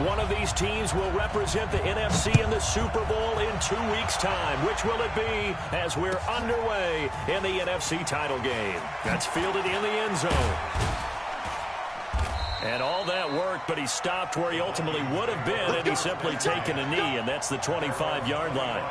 One of these teams will represent the NFC in the Super Bowl in 2 weeks' time. Which will it be as we're underway in the NFC title game? That's fielded in the end zone. And all that worked, but he stopped where he ultimately would have been, and he's simply taken a knee, and that's the 25-yard line.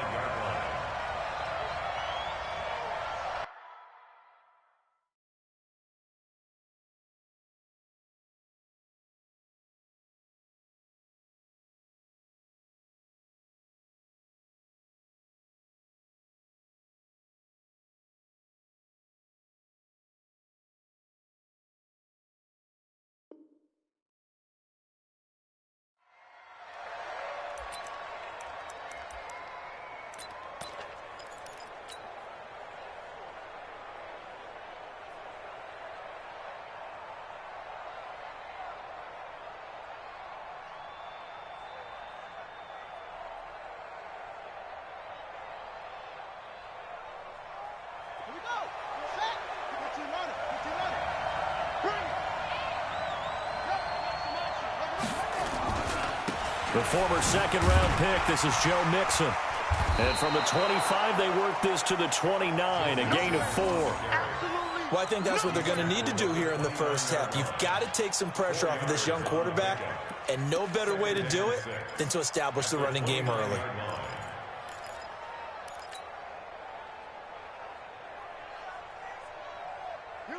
The former second-round pick, this is Joe Mixon. And from the 25, they work this to the 29, a gain of 4. Well, I think that's what they're going to need to do here in the first half. You've got to take some pressure off of this young quarterback, and no better way to do it than to establish the running game early.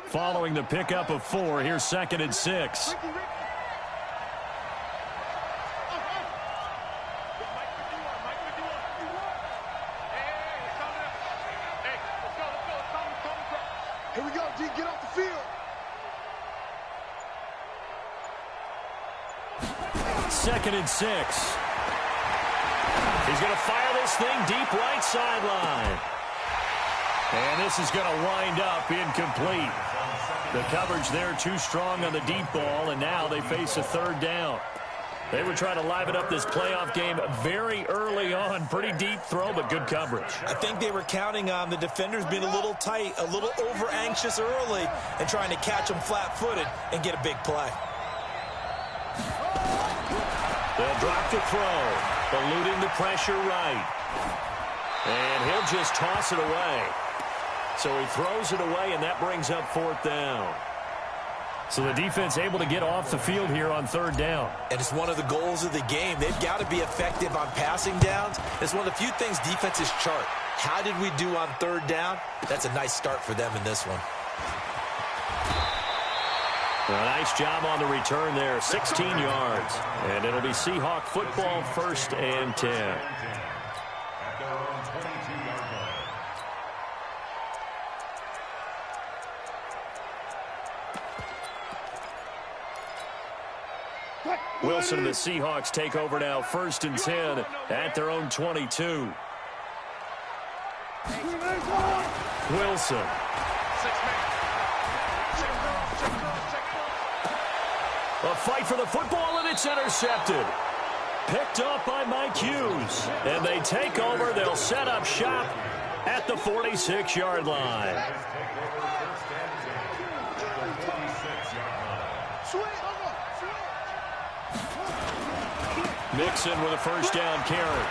Following the pickup of 4, here's 2nd and 6. Here we go, D. Get off the field. 2nd and 6. He's going to fire this thing deep right sideline. And this is going to wind up incomplete. The coverage there too strong on the deep ball, and now they face a 3rd down. They were trying to liven up this playoff game very early on. Pretty deep throw, but good coverage. I think they were counting on the defenders being a little tight, a little over-anxious early, and trying to catch them flat-footed and get a big play. They'll drop the throw, eluding the pressure right. And he'll just toss it away. So he throws it away, and that brings up 4th down. So the defense able to get off the field here on 3rd down. And it's one of the goals of the game. They've got to be effective on passing downs. It's one of the few things defenses chart. How did we do on 3rd down? That's a nice start for them in this one. A nice job on the return there, 16 yards. And it'll be Seahawk football, 1st and 10. Wilson and the Seahawks take over now, 1st and 10 at their own 22. Wilson. A fight for the football, and it's intercepted. Picked up by Mike Hughes. And they take over. They'll set up shop at the 46-yard line. Mixon with a 1st down carry.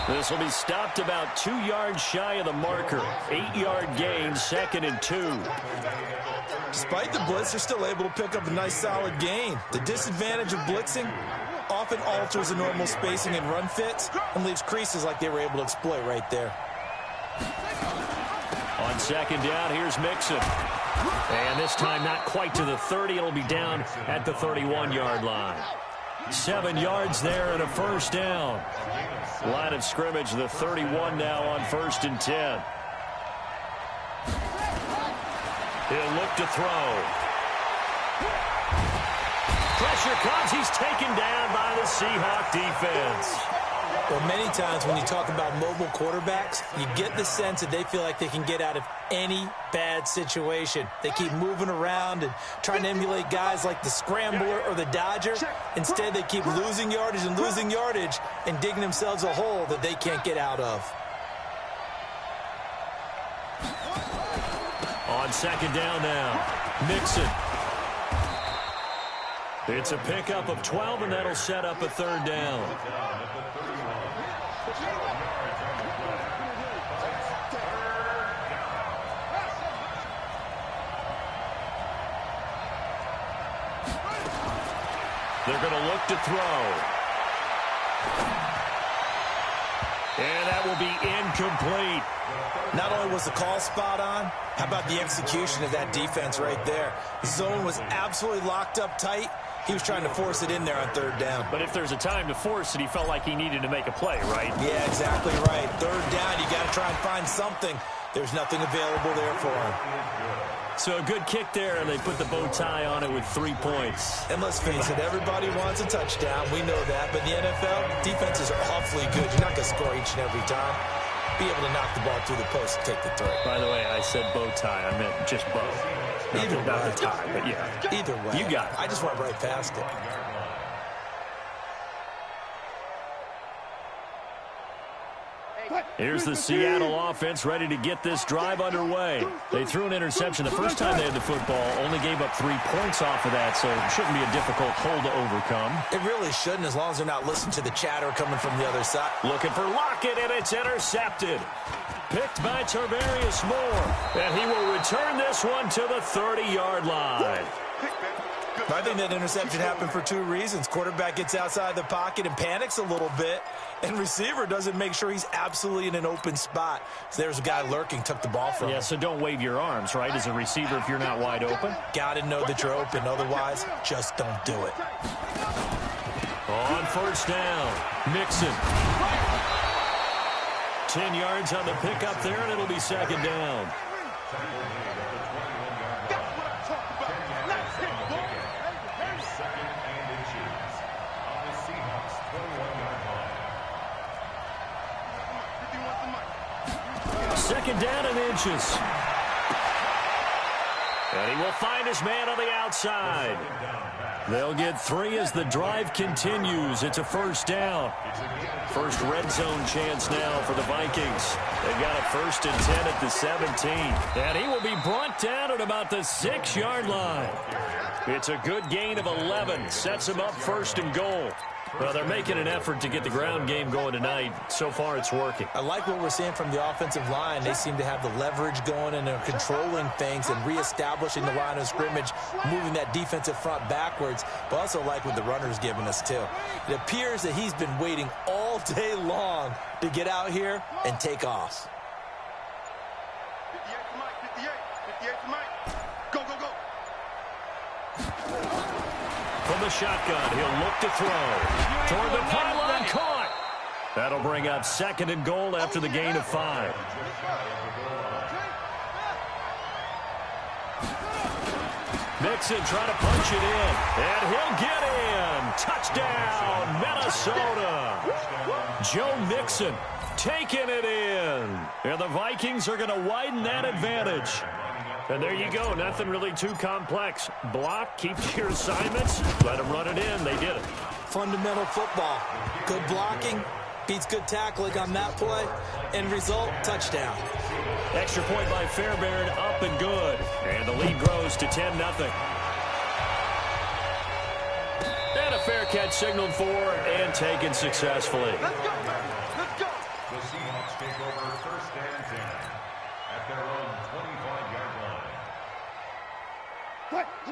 This will be stopped about 2 yards shy of the marker. 8-yard gain, 2nd and 2. Despite the blitz, they're still able to pick up a nice solid gain. The disadvantage of blitzing often alters the normal spacing and run fits and leaves creases like they were able to exploit right there. On 2nd down, here's Mixon. And this time not quite to the 30. It'll be down at the 31-yard line. 7 yards there and a 1st down. Line of scrimmage, the 31 now on 1st and 10. He'll look to throw. Pressure comes. He's taken down by the Seahawk defense. Well, many times when you talk about mobile quarterbacks, you get the sense that they feel like they can get out of any bad situation. They keep moving around and trying to emulate guys like the Scrambler or the Dodger. Instead, they keep losing yardage and digging themselves a hole that they can't get out of. On 2nd down now, Mixon. It's a pickup of 12, and that'll set up a third down. They're going to look to throw. And that will be incomplete. Not only was the call spot on, how about the execution of that defense right there? The zone was absolutely locked up tight. He was trying to force it in there on third down. But if there's a time to force it, he felt like he needed to make a play, right? Yeah, exactly right. Third down, you got to try and find something. There's nothing available there for him. So a good kick there, and they put the bow tie on it with 3 points. And let's face it, everybody wants a touchdown. We know that. But in the NFL, defenses are awfully good. You're not going to score each and every time. Be able to knock the ball through the post and take the throw. By the way, I said bow tie. I meant just bow. Either not way. the tie, but yeah. Either way. You got it. I just went right past it. Here's the Seattle offense ready to get this drive underway. They threw an interception the first time they had the football, only gave up 3 points off of that, so it shouldn't be a difficult hole to overcome. It really shouldn't, as long as they're not listening to the chatter coming from the other side. Looking for Lockett, and it's intercepted. Picked by Tarvarius Moore, and he will return this one to the 30-yard line. I think that interception happened for 2 reasons. Quarterback gets outside the pocket and panics a little bit, and receiver doesn't make sure he's absolutely in an open spot. So there's a guy lurking, took the ball from him. Yeah, so don't wave your arms, right, as a receiver if you're not wide open. Got to know that you're open. Otherwise, just don't do it. On first down, Mixon. 10 yards on the pickup there, and it'll be second down. Second down and inches. And he will find his man on the outside. They'll get 3 as the drive continues. It's a first down. First red zone chance now for the Vikings. They've got a 1st and 10 at the 17. And he will be brought down at about the 6-yard line. It's a good gain of 11. Sets him up 1st and goal. Well, they're making an effort to get the ground game going tonight. So far, it's working. I like what we're seeing from the offensive line. They seem to have the leverage going, and they're controlling things and reestablishing the line of scrimmage, moving that defensive front backwards, but also like what the runner's giving us, too. It appears that he's been waiting all day long to get out here and take off. 58 to Mike, 58 to Mike. Go, go, go. From the shotgun, he'll look to throw. Toward the pylon, caught. That'll bring up 2nd and goal after the gain of 5. Mixon trying to punch it in. And he'll get in. Touchdown, Minnesota. Joe Mixon taking it in. And the Vikings are going to widen that advantage. And there you go. Nothing really too complex. Block, keep to your assignments, let them run it in. They did it. Fundamental football. Good blocking beats good tackling on that play. End result, touchdown. Extra point by Fairbairn, up and good. And the lead grows to 10-0. And a fair catch signaled for and taken successfully. Let's go. Let's go. The Seahawks take over 1st and 10 at their own 25-yard line.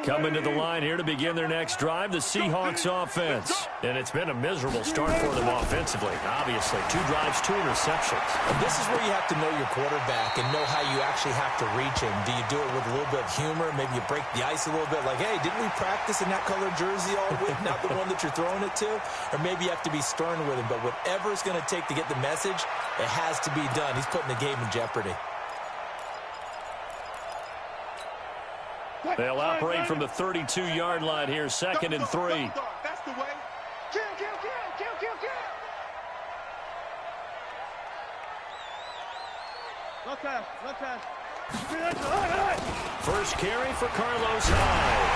Coming to the line here to begin their next drive, the Seahawks offense. And it's been a miserable start for them offensively. Obviously, 2 drives, 2 interceptions. And this is where you have to know your quarterback and know how you actually have to reach him. Do you do it with a little bit of humor? Maybe you break the ice a little bit like, hey, didn't we practice in that color jersey all week? Not the one that you're throwing it to? Or maybe you have to be stern with him. But whatever it's going to take to get the message, it has to be done. He's putting the game in jeopardy. They'll operate from the 32-yard line here, 2nd and 3. That's the way. Kill, kill, kill, kill, kill, kill. No pass, no pass. First carry for Carlos Hyde.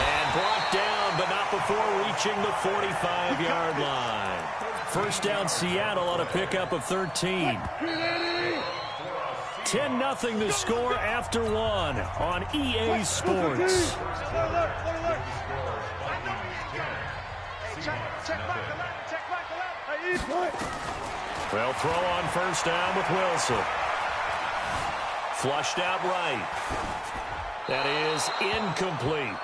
And brought down, but not before reaching the 45-yard line. First down, Seattle on a pickup of 13. 10-0 the score after 1 on EA Sports. They'll throw on first down with Wilson. Flushed out right. That is incomplete.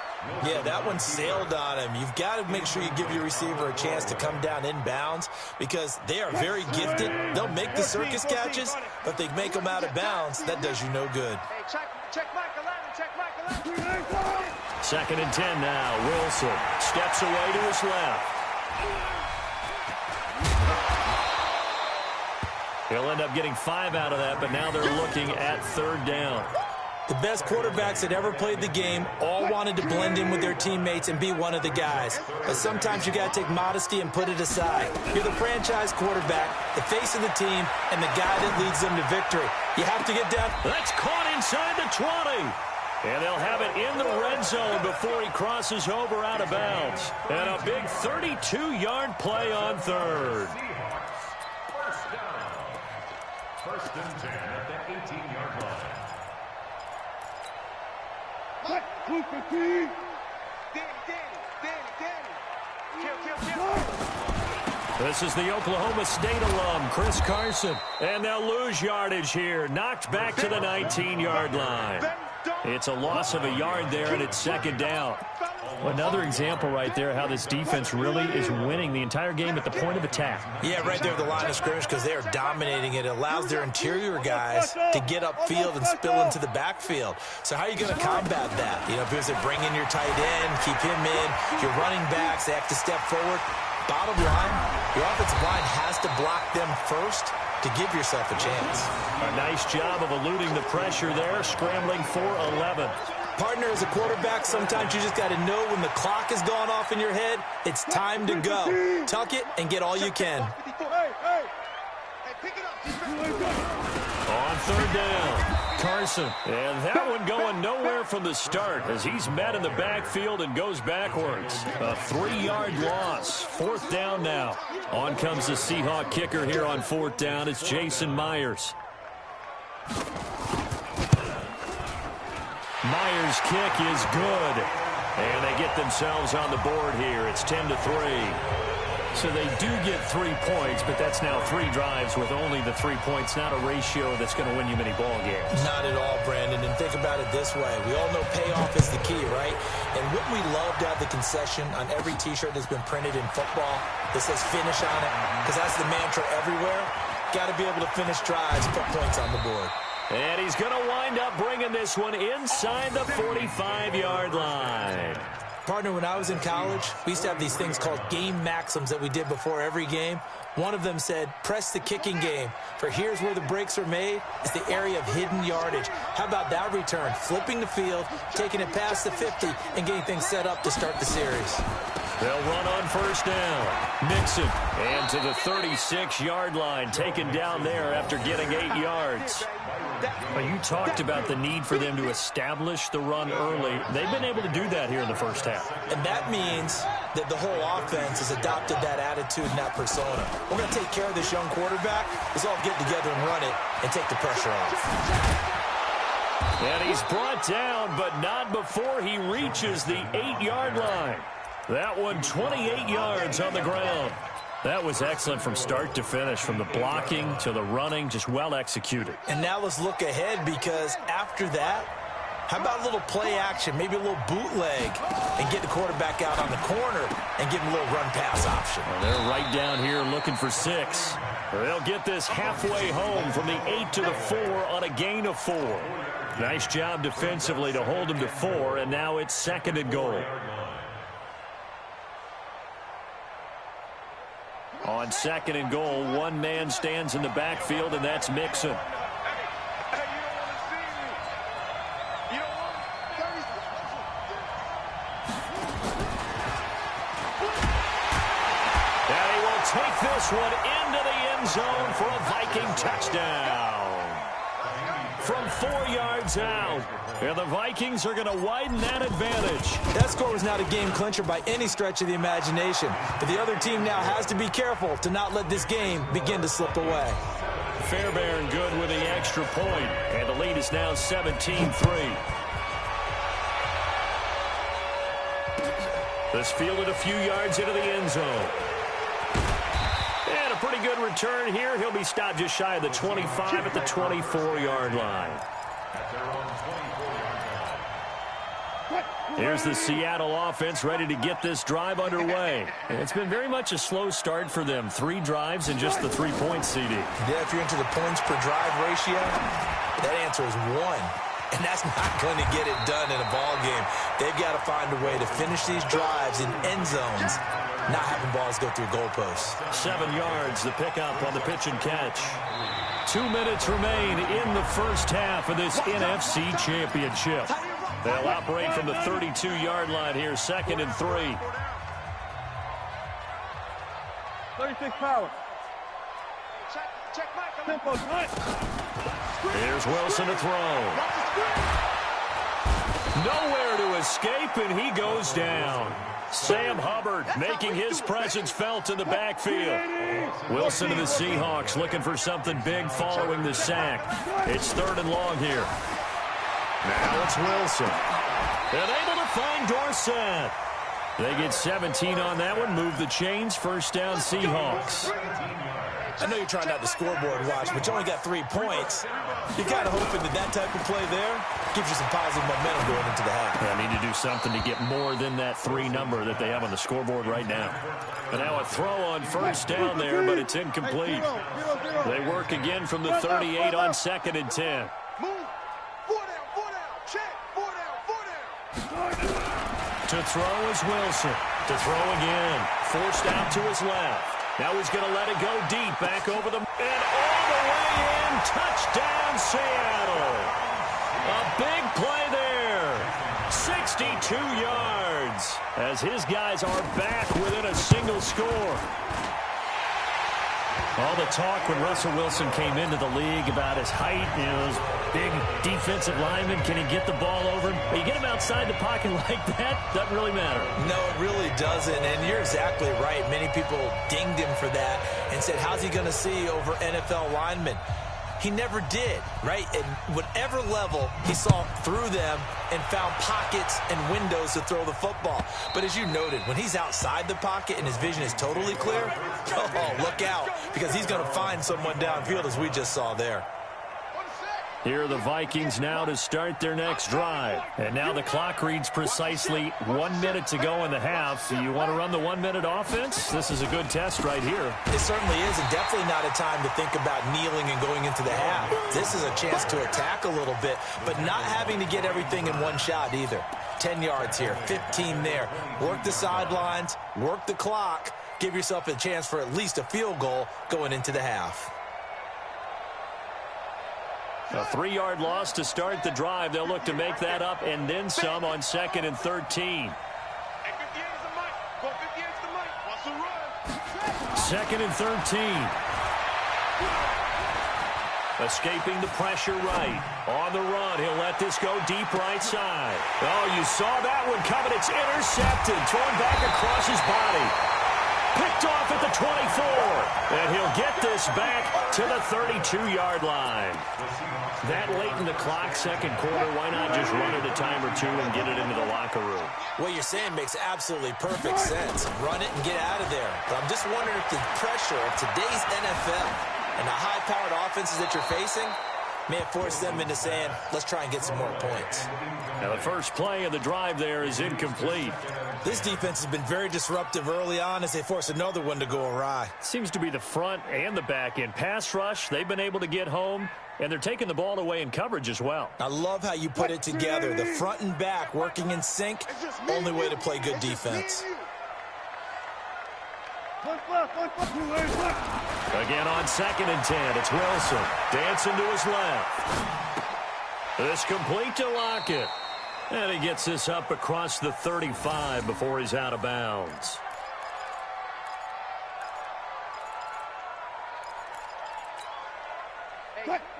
Yeah, that one sailed on him. You've got to make sure you give your receiver a chance to come down inbounds because they are very gifted. They'll make the circus catches, but if they make them out of bounds, that does you no good. Second and 10 now. Wilson steps away to his left. He'll end up getting 5 out of that, but now they're looking at third down. The best quarterbacks that ever played the game all wanted to blend in with their teammates and be one of the guys. But sometimes you got to take modesty and put it aside. You're the franchise quarterback, the face of the team, and the guy that leads them to victory. You have to get down. That's caught inside the 20. And they'll have it in the red zone before he crosses over out of bounds. And a big 32-yard play on third. First and 10 at the 18-yard line. This is the Oklahoma State alum, Chris Carson. And they'll lose yardage here. Knocked back to the 19-yard line. It's a loss of a yard there, and it's second down. Well, another example right there how this defense really is winning the entire game at the point of attack. Yeah, right there at the line of scrimmage because they are dominating it. It allows their interior guys to get upfield and spill into the backfield. So how are you going to combat that? You know, because they bring in your tight end, keep him in, your running backs, they have to step forward. Bottom line, your offensive line has to block them first to give yourself a chance. A nice job of eluding the pressure there, scrambling for 11. Partner, as a quarterback, sometimes you just got to know when the clock has gone off in your head, it's time to go. Tuck it and get all you can. On third down, Carson. And that one going nowhere from the start as he's met in the backfield and goes backwards. A 3-yard loss. Fourth down now. On comes the Seahawk kicker here on fourth down. It's Jason Myers. Myers' kick is good. And they get themselves on the board here. It's 10-3. So they do get 3 points, but that's now 3 drives with only the 3 points. Not a ratio that's going to win you many ball games. Not at all, Brandon. And think about it this way. We all know payoff is the key, right? And wouldn't we love to have the concession on every T-shirt that's been printed in football that says finish on it? Because that's the mantra everywhere. Got to be able to finish drives, put points on the board. And he's going to wind up bringing this one inside the 45-yard line. Partner, when I was in college, we used to have these things called game maxims that we did before every game. One of them said, press the kicking game, for here's where the breaks are made. It's the area of hidden yardage. How about that return? Flipping the field, taking it past the 50, and getting things set up to start the series. They'll run on first down. Mixon, and to the 36-yard line, taken down there after getting 8 yards. Well, you talked about the need for them to establish the run early. They've been able to do that here in the first half. And that means that the whole offense has adopted that attitude and that persona. We're going to take care of this young quarterback. Let's all get together and run it and take the pressure off. And he's brought down, but not before he reaches the 8-yard line. That one 28 yards on the ground. That was excellent from start to finish, from the blocking to the running, just well executed. And now let's look ahead, because after that, how about a little play action, maybe a little bootleg, and get the quarterback out on the corner and give him a little run-pass option. Well, they're right down here looking for 6. They'll get this halfway home from the 8 to the 4 on a gain of 4. Nice job defensively to hold him to 4, and now it's second and goal. On second and goal, one man stands in the backfield, and that's Mixon. And he will take this one into the end zone for a Viking touchdown. From 4 yards out. And the Vikings are going to widen that advantage. That score was not a game clincher by any stretch of the imagination. But the other team now has to be careful to not let this game begin to slip away. Fairbairn good with the extra point. And the lead is now 17-3. This fielded a few yards into the end zone. And a pretty good return here. He'll be stopped just shy of the 25 at the 24-yard line. Here's the Seattle offense ready to get this drive underway. And it's been very much a slow start for them. 3 drives and just the 3 points, CD. Yeah, if you're into the points per drive ratio, that answer is 1. And that's not going to get it done in a ball game. They've got to find a way to finish these drives in end zones, not having balls go through goalposts. 7 yards, the pickup on the pitch and catch. 2 minutes remain in the first half of this NFC Championship. They'll operate from the 32-yard line here, 2nd and 3. 36 power. Check Mike. Tempo, right. Here's Wilson to throw. Nowhere to escape, and he goes down. Sam Hubbard making his presence felt in the backfield. Wilson to the Seahawks looking for something big following the sack. It's 3rd and long here. Now it's Wilson. And able to find Dorsett. They get 17 on that one. Move the chains. First down, Seahawks. I know you're trying out the scoreboard watch, but you only got 3 points. You're kind of hoping that type of play there gives you some positive momentum going into the half. I need to do something to get more than that 3 number that they have on the scoreboard right now. And now a throw on first down there, but it's incomplete. They work again from the 38 on 2nd and 10. To throw is Wilson. To throw again. Forced out to his left. Now he's going to let it go deep. Back over the... And all the way in. Touchdown, Seattle. A big play there. 62 yards. As his guys are back within a single score. All the talk when Russell Wilson came into the league about his height, his big defensive lineman. Can he get the ball over him? You get him outside the pocket like that, doesn't really matter. No, it really doesn't, and you're exactly right. Many people dinged him for that and said, how's he going to see over NFL linemen? He never did, right? At whatever level, he saw through them and found pockets and windows to throw the football. But as you noted, when he's outside the pocket and his vision is totally clear, oh, look out, because he's going to find someone downfield, as we just saw there. Here are the Vikings now to start their next drive. And now the clock reads precisely 1 minute to go in the half. Do you want to run the 1 minute offense? This is a good test right here. It certainly is, and definitely not a time to think about kneeling and going into the half. This is a chance to attack a little bit, but not having to get everything in one shot either. 10 yards here, 15 there. Work the sidelines, work the clock, give yourself a chance for at least a field goal going into the half. A 3-yard loss to start the drive. They'll look to make that up and then some on 2nd and 13. 2nd and 13. Escaping the pressure right. On the run, he'll let this go deep right side. Oh, you saw that one coming. It's intercepted. Thrown back across his body. Picked off at the 24. And he'll get this back to the 32-yard line. That late in the clock, 2nd quarter, why not just run it a time or 2 and get it into the locker room? What you're saying makes absolutely perfect sense. Run it and get out of there. But I'm just wondering if the pressure of today's NFL and the high-powered offenses that you're facing may have forced them into saying, let's try and get some more points. Now the first play of the drive there is incomplete. This defense has been very disruptive early on as they force another one to go awry. Seems to be the front and the back end. Pass rush, they've been able to get home, and they're taking the ball away in coverage as well. I love how you put it together. The front and back working in sync, only way to play good defense. Again on 2nd and 10, it's Wilson. Dancing to his left. This complete to Lockett. And he gets this up across the 35 before he's out of bounds.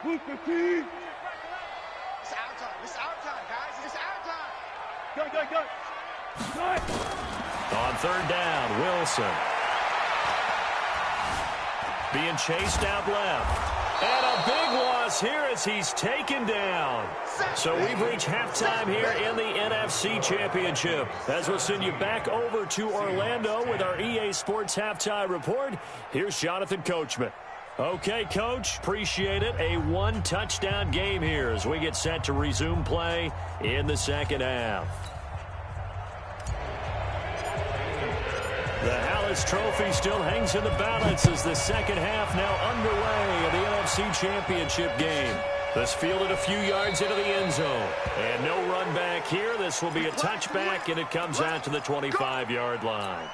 It's our time. It's our time, guys. It's our time. Go. On 3rd down, Wilson. Being chased out left. And a big one loss here as he's taken down. So we've reached halftime here in the NFC Championship. As we'll send you back over to Orlando with our EA Sports Halftime Report, here's Jonathan Coachman. Okay, Coach, appreciate it. A one-touchdown game here as we get set to resume play in the second half. The Hallis Trophy still hangs in the balance as the second half now underway of the NFC Championship game. This fielded a few yards into the end zone. And no run back here. This will be a touchback, and it comes out to the 25-yard line.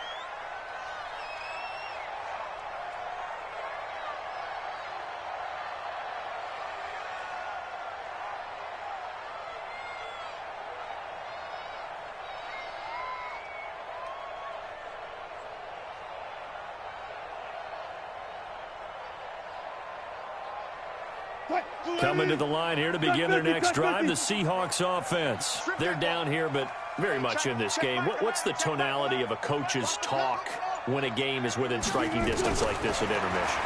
Coming to the line here to begin their next drive, the Seahawks offense. They're down here, but very much in this game. What's the tonality of a coach's talk when a game is within striking distance like this at intermission?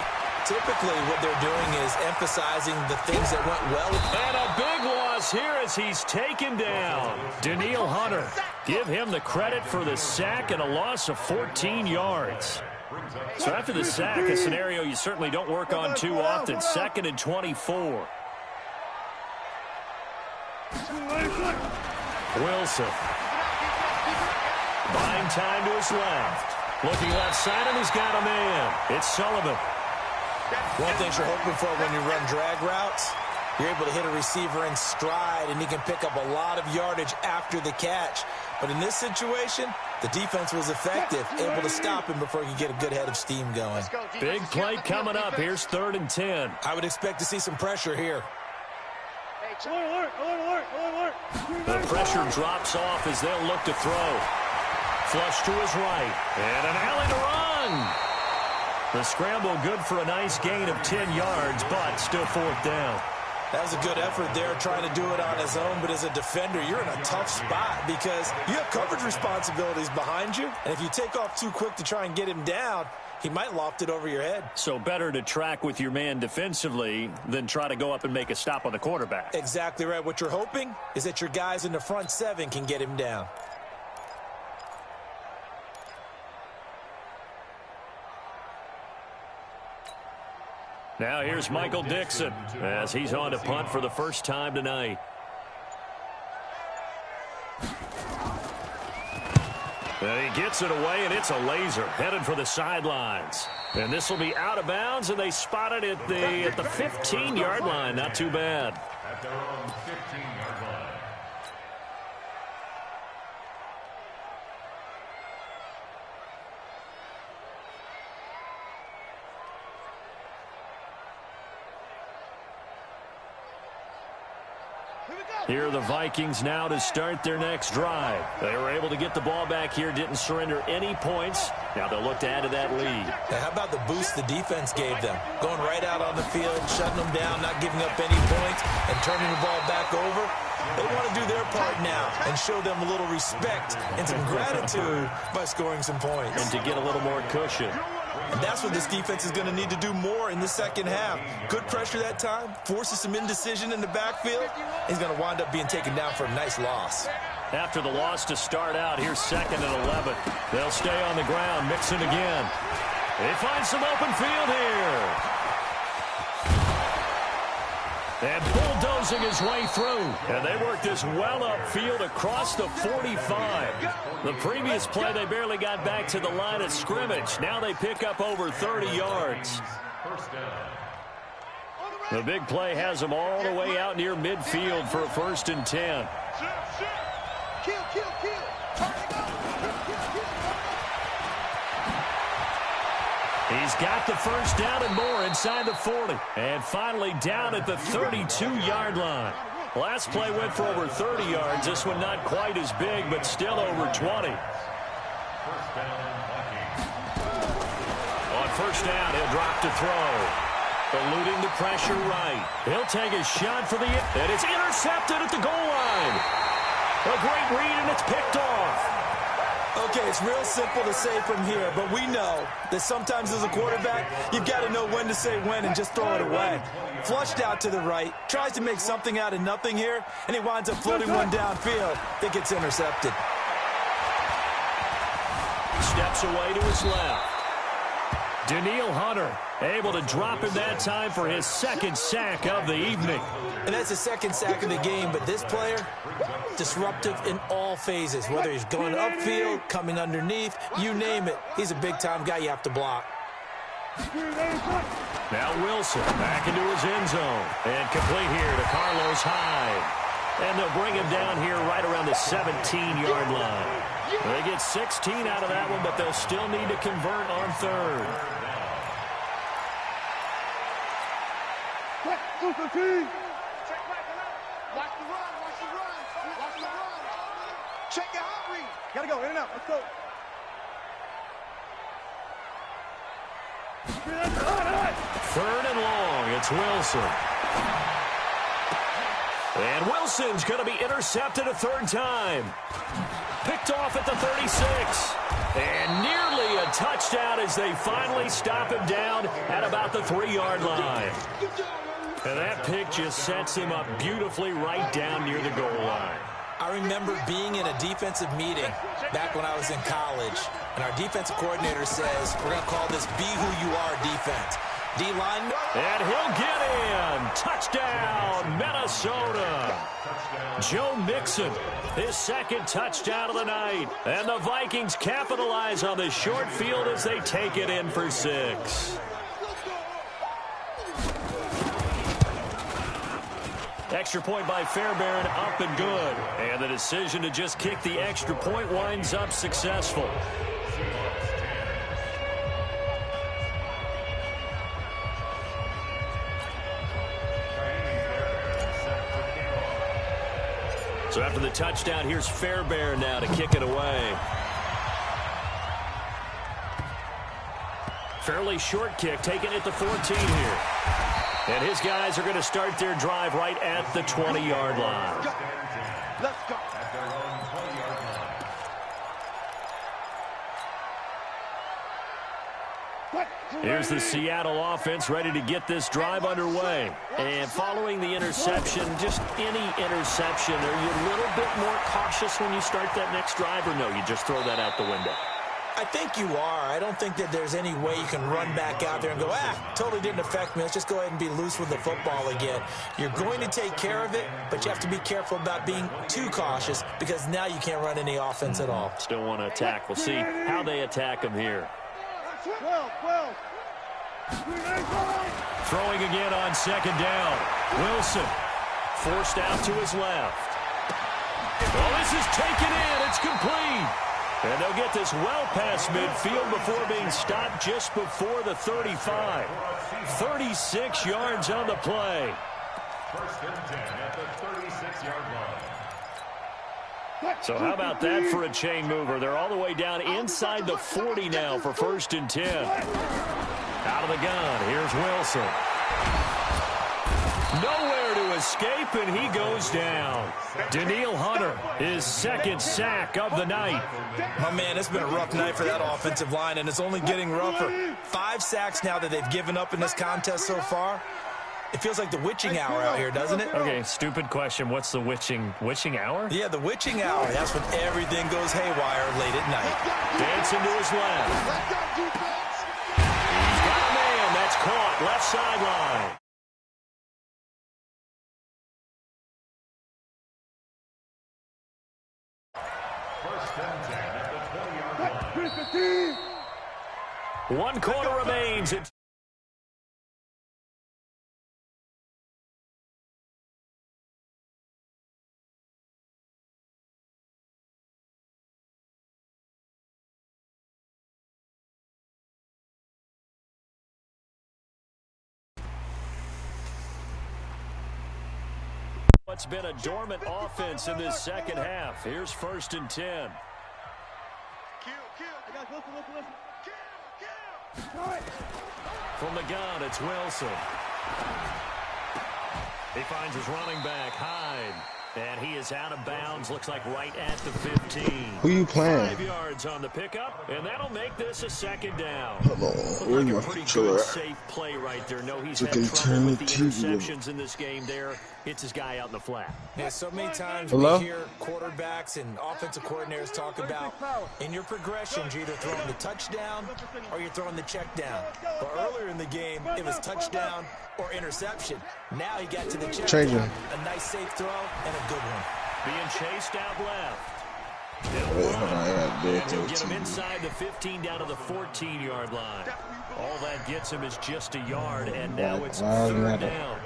Typically, what they're doing is emphasizing the things that went well. And a big loss here as he's taken down. Danielle Hunter, give him the credit for the sack and a loss of 14 yards. So after the sack, a scenario you certainly don't work on too often. 2nd and 24. Wilson. Buying time to his left. Looking left side, and he's got a man. It's Sullivan. One thing you're hoping for when you run drag routes, you're able to hit a receiver in stride, and he can pick up a lot of yardage after the catch. But in this situation, the defense was effective, able to stop him before he could get a good head of steam going. Big play coming up. Here's 3rd and 10. I would expect to see some pressure here. The pressure drops off as they'll look to throw. Flush to his right. And an alley to run. The scramble good for a nice gain of 10 yards, but still 4th down. That was a good effort there, trying to do it on his own. But as a defender, you're in a tough spot because you have coverage responsibilities behind you. And if you take off too quick to try and get him down, he might loft it over your head. So better to track with your man defensively than try to go up and make a stop on the quarterback. Exactly right. What you're hoping is that your guys in the front 7 can get him down. Now here's Michael Dixon as he's on to punt for the first time tonight. And he gets it away, and it's a laser headed for the sidelines. And this will be out of bounds, and they spot it at the 15-yard line. Not too bad. At their own 15-yard line. Here are the Vikings now to start their next drive. They were able to get the ball back here, didn't surrender any points. Now they'll look to add to that lead. Now, how about the boost the defense gave them? Going right out on the field, shutting them down, not giving up any points, and turning the ball back over. They want to do their part now and show them a little respect and some gratitude by scoring some points. And to get a little more cushion. And that's what this defense is going to need to do more in the second half. Good pressure that time, forces some indecision in the backfield. He's going to wind up being taken down for a nice loss. After the loss to start out, here's 2nd and 11. They'll stay on the ground, mix it again. They find some open field here. And bulldozing his way through. And they work this well upfield across the 45. The previous play, they barely got back to the line of scrimmage. Now they pick up over 30 yards. First down. The big play has them all the way out near midfield for a 1st and 10. He's got the first down and more inside the 40. And finally down at the 32-yard line. Last play went for over 30 yards. This one not quite as big, but still over 20. First down, Vikings. On first down, he'll drop to throw. Eluding the pressure right. He'll take a shot for the... And it's intercepted at the goal line. A great read, and it's picked off. Okay, it's real simple to say from here, but we know that sometimes as a quarterback, you've got to know when to say when and just throw it away. Flushed out to the right, tries to make something out of nothing here, and he winds up floating one downfield that gets intercepted. Steps away to his left. Danielle Hunter able to drop him that time for his second sack of the evening. And that's the second sack of the game, but this player, disruptive in all phases, whether he's going upfield, coming underneath, you name it. He's a big-time guy you have to block. Now Wilson back into his end zone. And complete here to Carlos Hyde. And they'll bring him down here right around the 17-yard line. They get 16 out of that one, but they'll still need to convert on third. Check back it up. Watch the run. Watch the run. Watch the run. Check your hot read. Gotta go. In and out. Let's go. Third and long. It's Wilson. And Wilson's going to be intercepted a third time. Picked off at the 36. And nearly a touchdown as they finally stop him down at about the 3-yard line. And that pick just sets him up beautifully right down near the goal line. I remember being in a defensive meeting back when I was in college, and our defensive coordinator says, we're going to call this Be Who You Are defense. D-line. And he'll get in. Touchdown, Minnesota. Joe Mixon, his second touchdown of the night. And the Vikings capitalize on the short field as they take it in for 6. Extra point by Fairbairn, up and good. And the decision to just kick the extra point winds up successful. So after the touchdown, here's Fairbairn now to kick it away. Fairly short kick, taking it to 14 here. And his guys are going to start their drive right at the 20-yard line. Let's go. Here's the Seattle offense ready to get this drive underway. And following the interception, just any interception, are you a little bit more cautious when you start that next drive, or no, you just throw that out the window? I think you are. I don't think that there's any way you can run back out there and go, totally didn't affect me. Let's just go ahead and be loose with the football again. You're going to take care of it, but you have to be careful about being too cautious because now you can't run any offense at all. Still want to attack. We'll see how they attack him here. 12. Throwing again on second down. Wilson forced out to his left. Well, this is taken in. It's complete. And they'll get this well past midfield before being stopped just before the 35. 36 yards on the play. First and 10 at the 36-yard line. So how about that for a chain mover? They're all the way down inside the 40 now for first and 10. Out of the gun, here's Wilson. Nowhere to escape, and he goes down. Danielle Hunter, his second sack of the night. My man, it's been a rough night for that offensive line, and it's only getting rougher. 5 sacks now that they've given up in this contest so far. It feels like the witching hour out here, doesn't it? Okay, stupid question. What's the witching hour? Yeah, the witching hour. That's when everything goes haywire late at night. Dancing to his left. He's got a man. That's caught. Left sideline. First and 10 at the 20-yard line. 1 quarter remains. What's been a dormant offense in this second half. Here's first and 10. From the gun, it's Wilson. He finds his running back, Hyde. And he is out of bounds, looks like right at the 15. Who you playing? 5 yards on the pickup, and that'll make this a 2nd down. Hold on. Where Like my a pretty controller good, at? safe play right there. No, he's So had can trouble with the turn the TV interceptions in this game there. Hits his guy out in the flat. Yeah, so many times Hello? we hear quarterbacks and offensive coordinators talk about in your progressions, you're either throwing the touchdown or you're throwing the check down. But earlier in the game, it was touchdown or interception. Now he got to the check Changing. down. A nice safe throw and a good one. Being chased out left. Wait, hold on. I got And dead he'll to get him TV. inside the 15 down to the 14-yard line. All that gets him is just a yard, and now it's Why is 3rd that? down.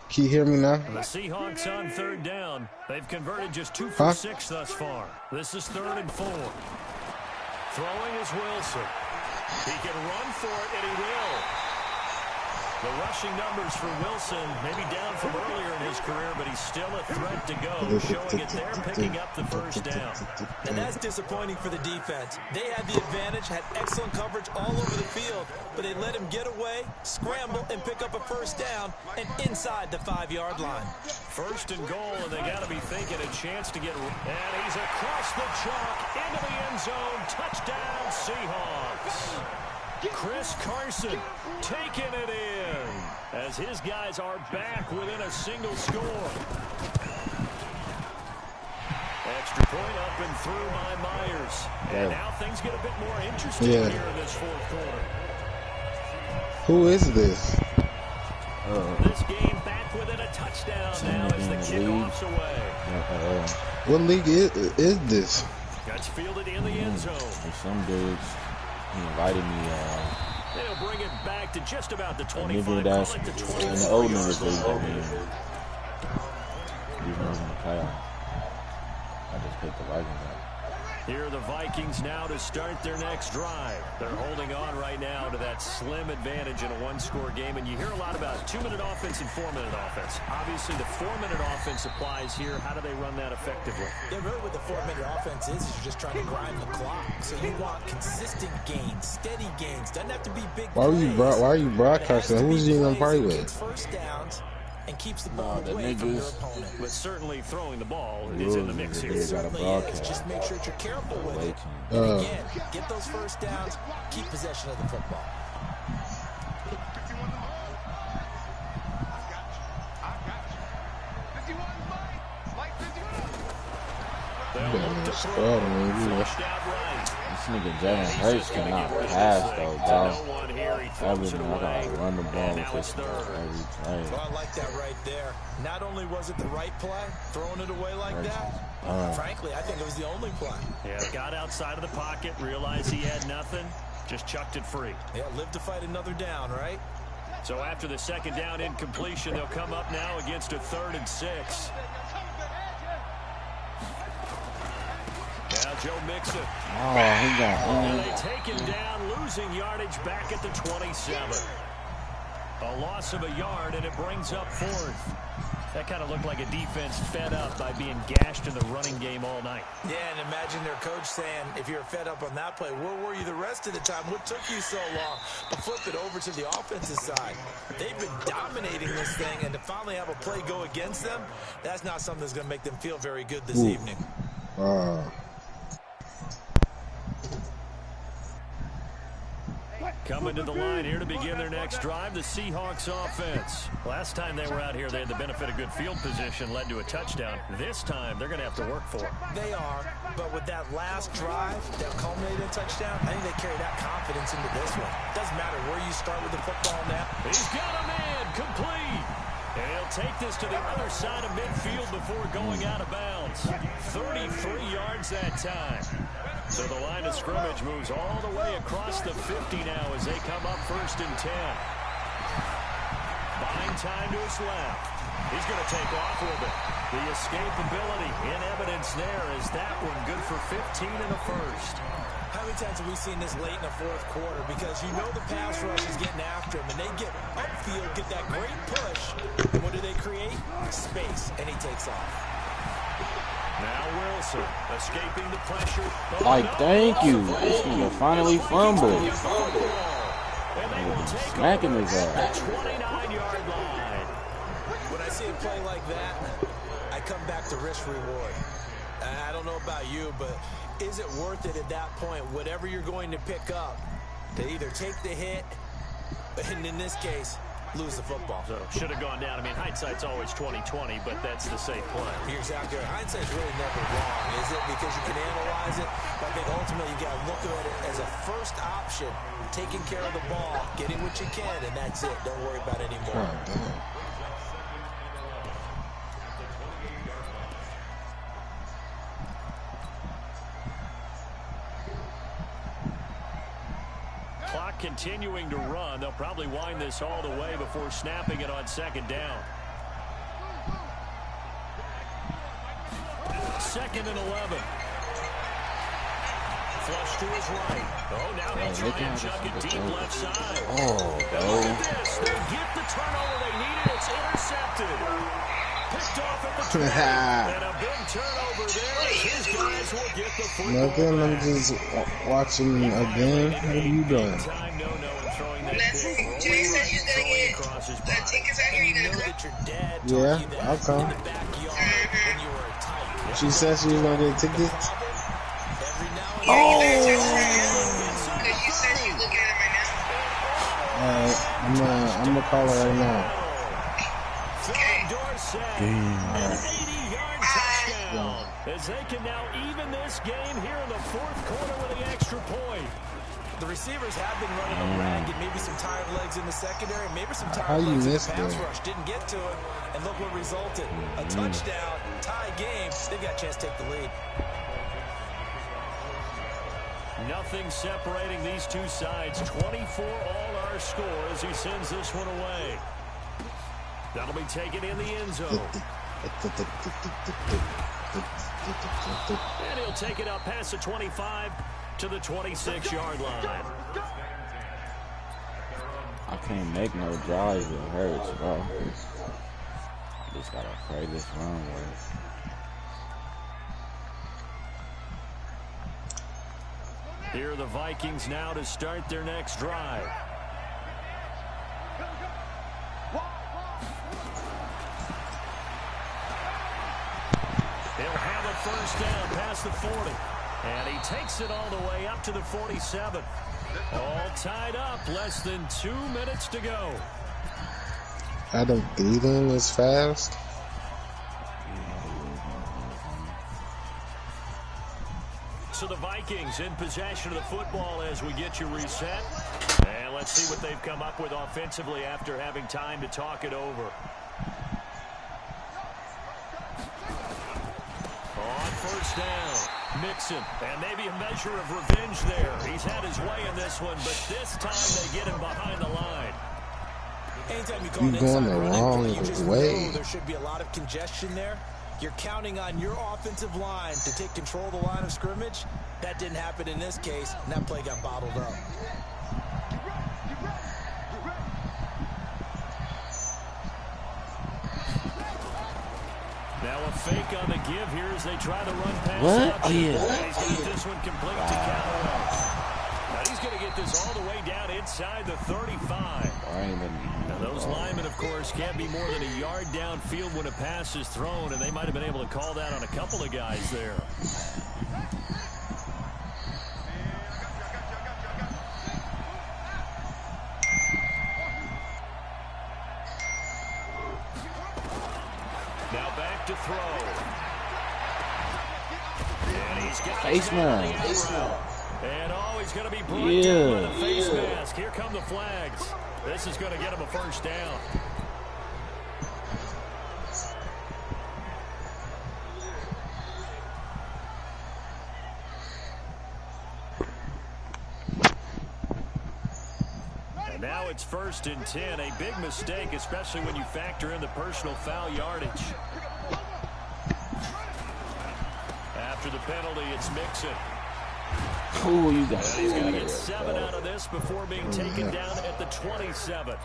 Can you hear me now? The Seahawks on 3rd down. They've converted just 2 Huh? for 6 thus far. This is 3rd and 4. Throwing is Wilson. He can run for it, and he will. The rushing numbers for Wilson, maybe down from earlier in his career, but he's still a threat to go, showing it there, picking up the 1st down. And that's disappointing for the defense. They had the advantage, had excellent coverage all over the field, but they let him get away, scramble, and pick up a 1st down and inside the 5-yard line. 1st and goal, and they got to be thinking a chance to get, and he's across the chalk into the end zone. Touchdown, Seahawks. Chris Carson taking it in as his guys are back within a single score. Extra point up and through by Myers. And now things get a bit more interesting here in this 4th quarter. Who is this? This game back within a touchdown now as the kickoff's away. What league is this? Gets fielded in the end zone. Some dudes, he invited me. They'll bring it back to just about the Maybe 25. that's Call it the in 24 the old yard niggas league. line. I mean, these ones in the playoffs. I just picked the Vikings up. Here are the Vikings now to start their next drive. They're holding on right now to that slim advantage in a 1-score game, and you hear a lot about 2-minute offense and 4-minute offense. Obviously, the 4-minute offense applies here. How do they run that effectively? Yeah, really what the 4-minute offense is you're just trying to grind the clock. So you want consistent gains, steady gains. Doesn't have to be big Why are you broadcasting? Who's you gonna party with? Gets 1st downs and keeps the ball the away from your niggas. opponent. But certainly throwing the ball is in the mix here. Got a Certainly is. broadcast. Just make sure that you're careful with it. Wait. And again, get those 1st downs, keep possession of the football. They'll look to throw. Squad, man. Flushed out right. This nigga Jalen He's Hurts just gonna cannot get rid of pass this though, thing. bro. No one here. He throws Every it man, I away. gotta run the ball And with now this it's nigga 3rd. every play. Well, I like that right there. Not only was it the right play, throwing it away like that, frankly, I think it was the only play. Yeah, got outside of the pocket, realized he had nothing, just chucked it free. Yeah, live to fight another down, right? So after the 2nd down incompletion, they'll come up now against a 3rd and 6. Now Joe Mixon. Oh, he got And they take him down, losing yardage back at the 27. A loss of a yard, and it brings up 4th. That kind of looked like a defense fed up by being gashed in the running game all night. Yeah, and imagine their coach saying, if you're fed up on that play, where were you the rest of the time? What took you so long to flip it over to the offensive side? They've been dominating this thing, and to finally have a play go against them, that's not something that's going to make them feel very good this evening. Coming to the line here to begin their next drive, the Seahawks offense. Last time they were out here, they had the benefit of good field position, led to a touchdown. This time, they're going to have to work for it. They are, but with that last drive that culminated in a touchdown, I think they carry that confidence into this one. Doesn't matter where you start with the football now. He's got a man, complete. And he'll take this to the other side of midfield before going out of bounds. 33 yards that time. So the line of scrimmage moves all the way across the 50 now as they come up 1st and 10. Buying time to his left. He's going to take off with it. The escapability in evidence there is that one good for 15 in the 1st. How many times have we seen this late in the 4th quarter? Because you know the pass rush is getting after him, and they get upfield, get that great push. And what do they create? Space, and he takes off. Now Wilson escaping the pressure. Like, thank you. This nigga finally fumbled. And they will take Smacking over his ass. the 29-yard line. When I see a play like that, I come back to risk reward. I don't know about you, but is it worth it at that point, whatever you're going to pick up, to either take the hit, and in this case, lose the football? So should have gone down. I mean, hindsight's always 20/20, but that's the safe play. You're exactly right. Hindsight's really never wrong, is it? Because you can analyze it, but I think ultimately you got to look at it as a first option, taking care of the ball, getting what you can, and that's it. Don't worry about it anymore. Oh, damn. Clock continuing to run. They'll probably wind this all the way before snapping it on second down. 2nd and 11. Flush to his right. Oh, now he'll try and chuck it deep left side. Oh, Look at this. They get the turnover they needed. It's intercepted. Picked off at the 20. And a big turnover there as his guys will get the football nothing. I'm back. just watching a game. What are you doing? Time no and throwing that Listen, big Jay said rolling she's gonna throwing get across his the body. tickets out here. And You you know gonna come? that your dad Yeah, taught you that I'll come. in the backyard when you were a tyke. She said she was gonna get tickets. Every now and Yeah, you then. better text her right now. Because you said she's looking at it right now. Alright, I'm gonna call her right now. Okay. Dorsett, an 80-yard touchdown. As they can now even this game here in the 4th quarter with the extra point. The receivers have been running them ragged. Maybe some tired legs in the secondary. Maybe some How tired you legs in the missed pass that? rush. Didn't get to it. And look what resulted. A touchdown, tie game. They've got a chance to take the lead. Nothing separating these two sides. 24 all our score as he sends this one away. That'll be taken in the end zone. And he'll take it up past the 25 to the 26-yard line. I can't make no drives. It hurts, bro. I just gotta pray this run works. Here are the Vikings now to start their next drive. He'll have a first down past the 40. And he takes it all the way up to the 47. All tied up. Less than 2 minutes to go. Adam Thielen is fast. So the Vikings in possession of the football as we get you reset. And let's see what they've come up with offensively after having time to talk it over. On first down, Mixon. And maybe a measure of revenge there. He's had his way in this one, but this time they get him behind the line. Anytime you call You're an going inside the running wrong play, you just way. know there should be a lot of congestion there. You're counting on your offensive line to take control of the line of scrimmage. That didn't happen in this case, and that play got bottled up. Now a fake on the give here as they try to run past. What? Hutchinson. Oh, yeah. And he's going to get this one complete to Callaway. Now he's going to get this all the way down inside the 35. Now those linemen, of course, can't be more than a yard downfield when a pass is thrown, and they might have been able to call that on a couple of guys there. Now back to throw. And he's got Face mask. And oh, he's going to be brought down by the face Yeah. mask. Here come the flags. This is going to get him a first down. And now it's 1st and 10. A big mistake, especially when you factor in the personal foul yardage. After the penalty, it's Mixon. Ooh, you got He's going to get it. 7 out of this before being taken down at the 27.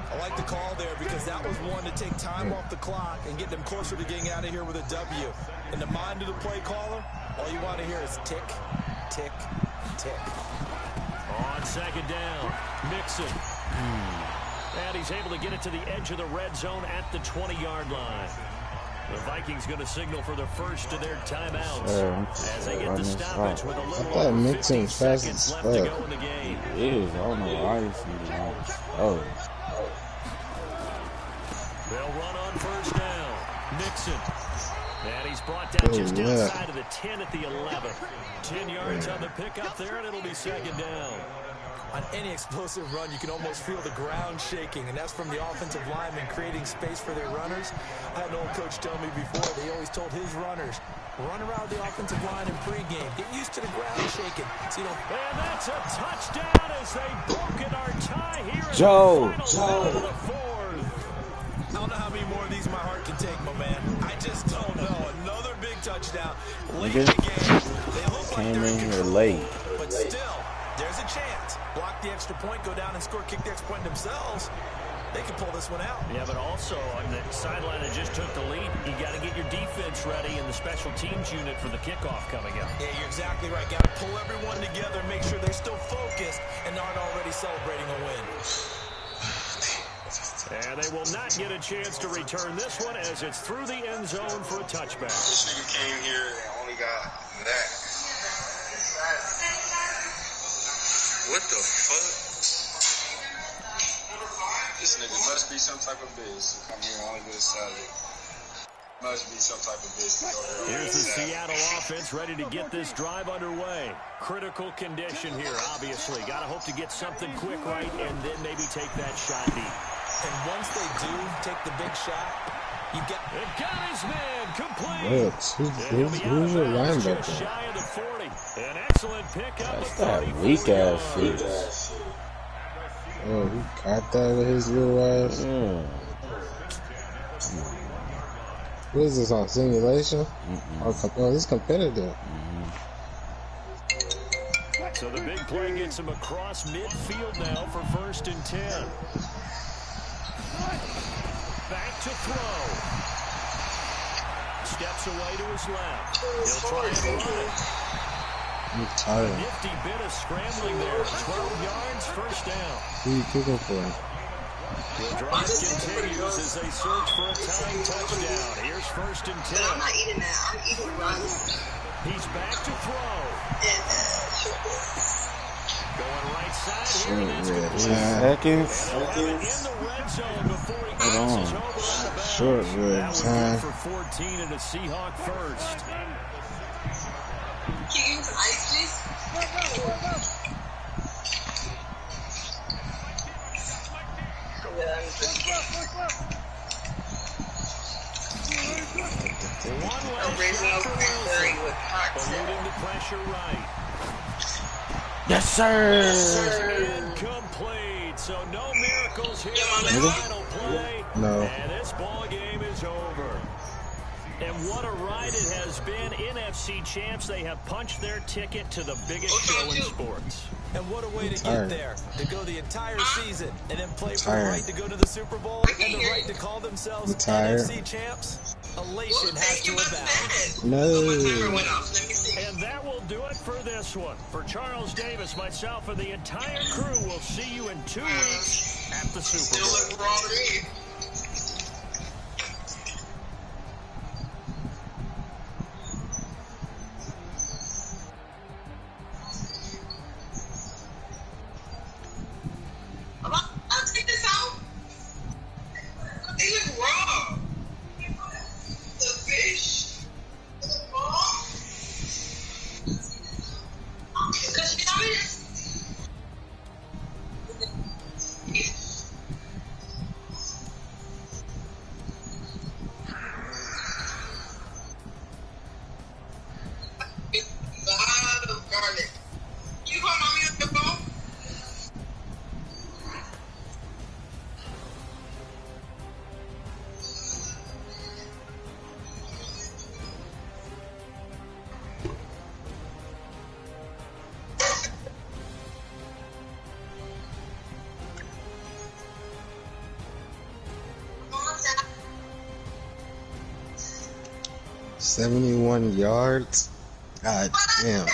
I like the call there because that was one to take time off the clock and get them closer to getting out of here with a W. In the mind of the play caller, all you want to hear is tick, tick, tick. On On second down, Mixon. And he's able to get it to the edge of the red zone at the 20-yard line. The Vikings going to signal for the first of their timeouts as they get the stoppage with a little over 50 seconds left to go in the game. It is. I don't know why he's oh. They'll run on first down. Nixon. And he's brought down just outside of the 10 at the 11. 10 yards on the pickup there, and it'll be second down. On any explosive run, you can almost feel the ground shaking, and that's from the offensive linemen creating space for their runners. I had an old coach tell me before, they always told his runners, run around the offensive line in pregame. Get used to the ground shaking. So you don't... And that's a touchdown as they've broken our tie here in Joe. the final of the fourth. I don't know how many more of these my heart can take, my man. I just don't know. Another big touchdown. Late in the game. They look like Came they're in here late. But still, there's a chance. Block the extra point, go down and score, kick the extra point themselves. They can pull this one out. Yeah, but also on the sideline that just took the lead, you got to get your defense ready in the special teams unit for the kickoff coming up. Yeah, you're exactly right. Got to pull everyone together, make sure they're still focused and aren't already celebrating a win. And they will not get a chance to return this one as it's through the end zone for a touchback. This nigga came here and only got that. What the fuck? This nigga must be some type of bitch. Come here only with a salad. Must be some type of bitch. Here's the Seattle offense ready to get this drive underway. Critical condition here, obviously. Got to hope to get something quick right and then maybe take that shot deep. And once they do take the big shot, you get... It got his man complete. Who's your linebacker? Just shy of the 40. An excellent pickup. That's that weak ass shit. Oh, he caught that with his little ass. Yeah. What is this on simulation? Oh, this is competitive. So the big play gets him across midfield now for 1st and 10. Back to throw. Steps away to his left. He'll try and run it. I'm tired. Nifty bit of scrambling there. 12 yards, first down. Who are you kicking for? The drive continues as they search for a tying touchdown. Here's 1st and 10. I'm not eating that. I'm eating runs. He's back to throw. Going right side here. And that's complete. Seconds. In the red zone before he crosses over on the bounce. Short red That was time. good for 14 and a Seahawk first. Can you give me some ice, please? One last Original shot for cranberry Wilson. with hot Alluding to pressure right. Yes, sir. Incomplete. So no miracles here Yeah, on the my final play. No. And this ball game is over. And what a ride it has been. NFC champs, they have punched their ticket to the biggest show in sports. And what a way to Tired. get there. To go the entire season and then play for the Tired. right to go to the Super Bowl and the right to call themselves Tired. NFC champs. Elation has to abound. No. went off. Let me see. And that will do it for this one. For Charles Davis, myself, and the entire crew, we'll see you in 2 weeks at the Super Still Bowl. look raw to me. I'll take this out. They look raw. The fish. The ball. Because you know it. It's a lot of garlic. You call mommy on the phone? Mom's out. 71 yards? God damn.